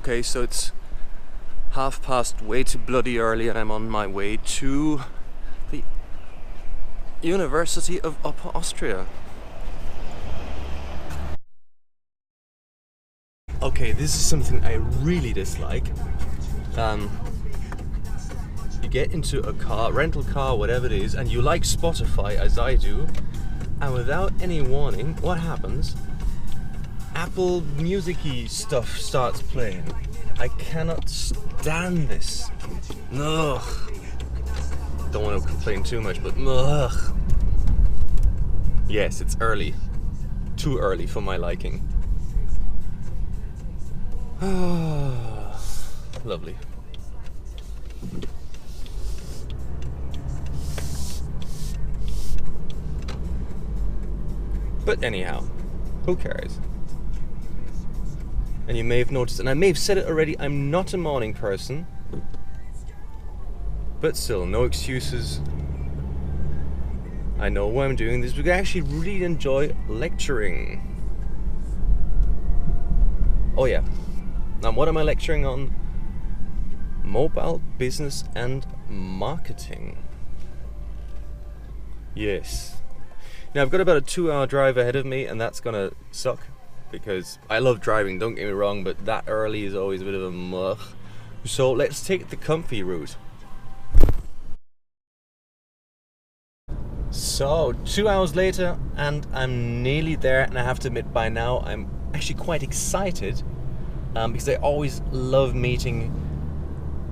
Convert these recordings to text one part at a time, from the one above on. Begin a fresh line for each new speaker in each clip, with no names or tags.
Okay, so it's 1:30, way too bloody early, and I'm on my way to the University of Upper Austria. Okay, this is something I really dislike. You get into a car, rental car, whatever it is, and you like Spotify as I do, and without any warning, what happens? Apple Music-y stuff starts playing. I cannot stand this. Ugh. Don't want to complain too much, but ugh. Yes, it's early. Too early for my liking. Lovely. But anyhow, who cares? And you may have noticed, and I may have said it already, I'm not a morning person. But still, no excuses. I know why I'm doing this, because I actually really enjoy lecturing. Oh yeah. Now what am I lecturing on? Mobile business and marketing. Yes. Now I've got about a 2-hour drive ahead of me, and that's gonna suck. Because I love driving, don't get me wrong, but that early is always a bit of a mugh. So let's take the comfy route. So 2 hours later, and I'm nearly there, and I have to admit by now I'm actually quite excited because I always love meeting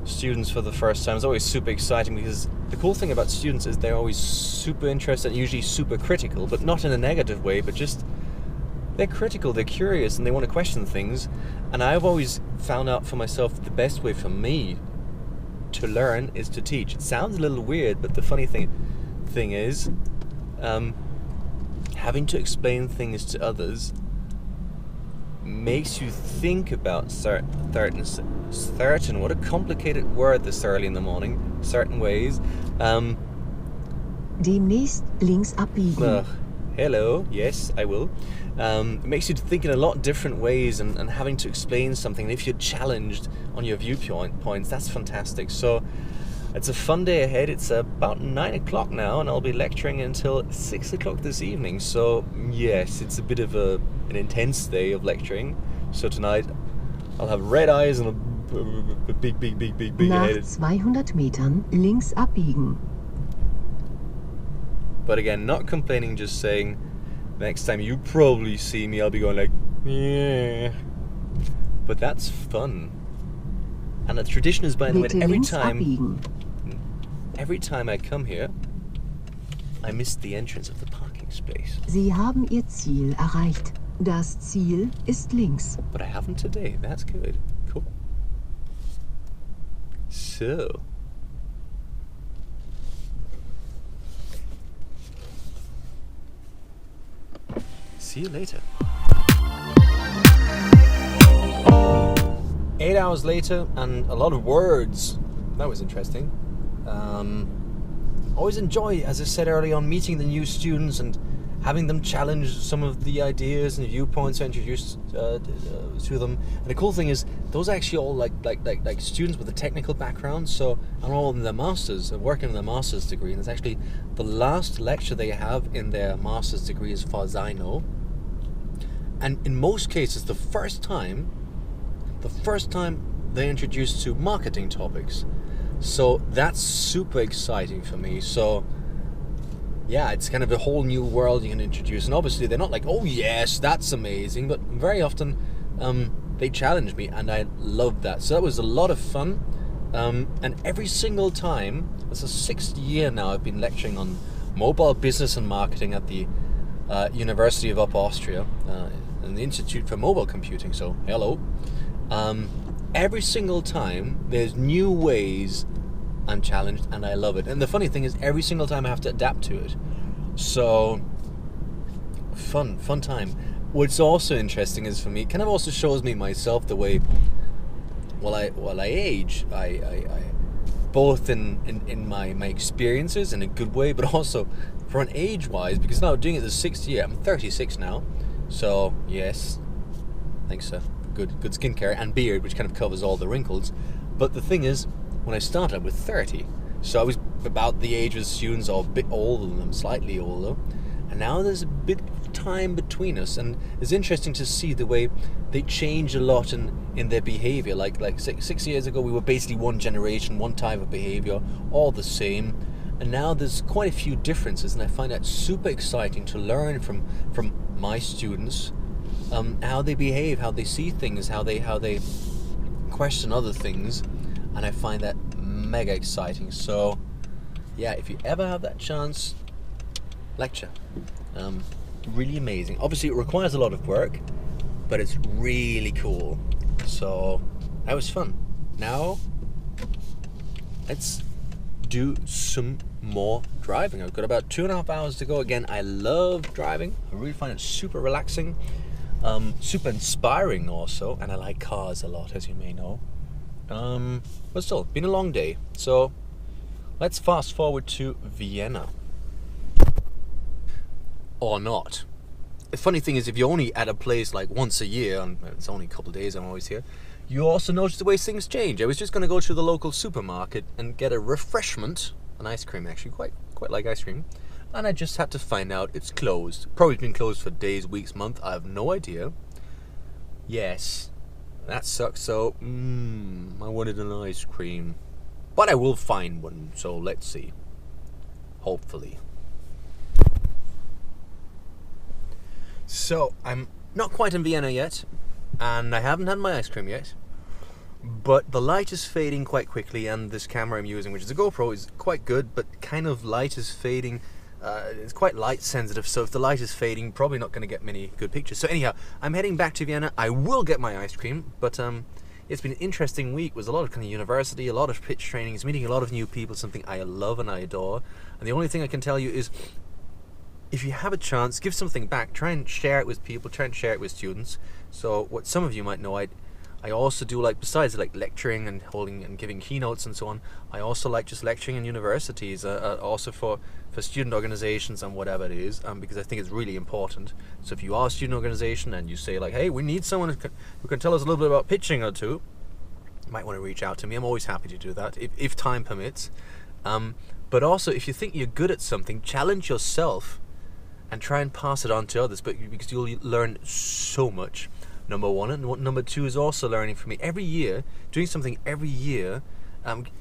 students for the first time. It's always super exciting because the cool thing about students is they're always super interested and usually super critical, but not in a negative way, but just they're critical, they're curious, and they want to question things. And I've always found out for myself that the best way for me to learn is to teach. It sounds a little weird, but the funny thing is, having to explain things to others makes you think about certain, what a complicated word this early in the morning, certain ways.
Demnächst links abbiegen.
Hello, yes, I will. It makes you think in a lot of different ways, and having to explain something, and if you're challenged on your viewpoints, that's fantastic. So it's a fun day ahead. It's about 9 o'clock now, and I'll be lecturing until 6 o'clock this evening. So yes, it's a bit of an intense day of lecturing. So tonight I'll have red eyes and a big
Nach
head.
200 Metern links abbiegen.
But again, not complaining, just saying, next time you probably see me, I'll be going like, yeah. But that's fun. And the tradition is, by the way,
Bitte
every
links
time
abbiegen.
I come here, I miss the entrance of the parking space.
Sie haben Ihr Ziel erreicht. Das Ziel ist links.
But I haven't today. That's good. Cool. So. See you later. 8 hours later, and a lot of words. That was interesting. Always enjoy, as I said early on, meeting the new students and having them challenge some of the ideas and viewpoints I introduced to them. And the cool thing is, those are actually all like students with a technical background. So, and all in their masters, working on their master's degree. And it's actually the last lecture they have in their master's degree, as far as I know. And in most cases, the first time they're introduced to marketing topics. So that's super exciting for me. So yeah, it's kind of a whole new world you can introduce. And obviously they're not like, oh yes, that's amazing. But very often they challenge me, and I love that. So that was a lot of fun. And every single time, it's the 6th year now I've been lecturing on mobile business and marketing at the University of Upper Austria, and the Institute for Mobile Computing, so hello. Every single time there's new ways I'm challenged, and I love it. And the funny thing is, every single time I have to adapt to it. So fun time. What's also interesting is, for me, it kind of also shows me myself the way while I age, I both in my experiences in a good way, but also for an age-wise, because now doing it the 6th year, I'm 36 now, so yes, thanks sir. good skincare, and beard, which kind of covers all the wrinkles. But the thing is, when I started, I was 30, so I was about the age of students, or a bit older than them, slightly older. And now there's a bit of time between us, and it's interesting to see the way they change a lot in their behavior. Like 6 years ago, we were basically one generation, one type of behavior, all the same. And now there's quite a few differences, and I find that super exciting to learn from my students, how they behave, how they see things, how they question other things, and I find that mega exciting. So yeah, if you ever have that chance, lecture. Really amazing. Obviously it requires a lot of work, but it's really cool. So that was fun. Now let's do some more driving. I've got about 2.5 hours to go. Again, I love driving. I really find it super relaxing, super inspiring also, and I like cars a lot, as you may know. But still, been a long day. So let's fast forward to Vienna. Or not. The funny thing is, if you're only at a place like once a year, and it's only a couple of days I'm always here, you also notice the way things change. I was just going to go to the local supermarket and get a refreshment, an ice cream actually, quite like ice cream, and I just had to find out it's closed. Probably been closed for days, weeks, months, I have no idea. Yes, that sucks. So, I wanted an ice cream, but I will find one, so let's see. Hopefully. So, I'm not quite in Vienna yet, and I haven't had my ice cream yet, but the light is fading quite quickly, and this camera I'm using, which is a GoPro, is quite good, but kind of light is fading. It's quite light sensitive, so if the light is fading, probably not going to get many good pictures. So anyhow, I'm heading back to Vienna. I will get my ice cream, but it's been an interesting week. It was a lot of kind of university, a lot of pitch trainings, meeting a lot of new people, something I love and I adore. And the only thing I can tell you is, if you have a chance, give something back. Try and share it with people. Try and share it with students. So what some of you might know, I also do, like, besides like lecturing and holding and giving keynotes and so on, I also like just lecturing in universities, also for student organizations and whatever it is, because I think it's really important. So if you are a student organization and you say like, hey, we need someone who can tell us a little bit about pitching or two, you might want to reach out to me. I'm always happy to do that if time permits. But also, if you think you're good at something, challenge yourself and try and pass it on to others, because you'll learn so much. Number one. And number two is also learning from me. Every year, doing something every year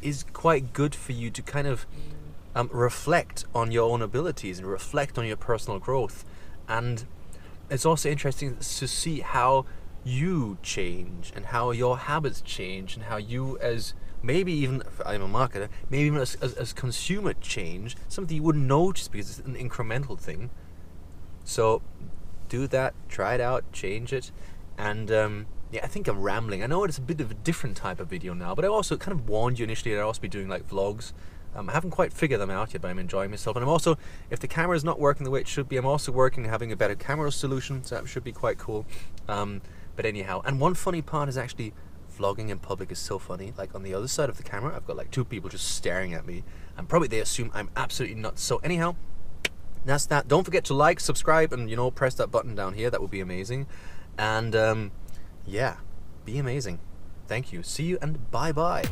is quite good for you to kind of reflect on your own abilities and reflect on your personal growth. And it's also interesting to see how you change and how your habits change and how you, as maybe even, if I'm a marketer, maybe even as consumer, change. Something you wouldn't notice because it's an incremental thing. So do that, try it out, change it. And yeah, I think I'm rambling. I know it's a bit of a different type of video now, but I also kind of warned you initially that I'll also be doing like vlogs. I haven't quite figured them out yet, but I'm enjoying myself. And I'm also, if the camera is not working the way it should be, I'm also working on having a better camera solution, so that should be quite cool. But anyhow, and one funny part is actually vlogging in public is so funny. Like on the other side of the camera, I've got like 2 people just staring at me, and probably they assume I'm absolutely nuts. So anyhow, that's that. Don't forget to like, subscribe, and press that button down here. That would be amazing. And yeah, be amazing. Thank you. See you and bye-bye.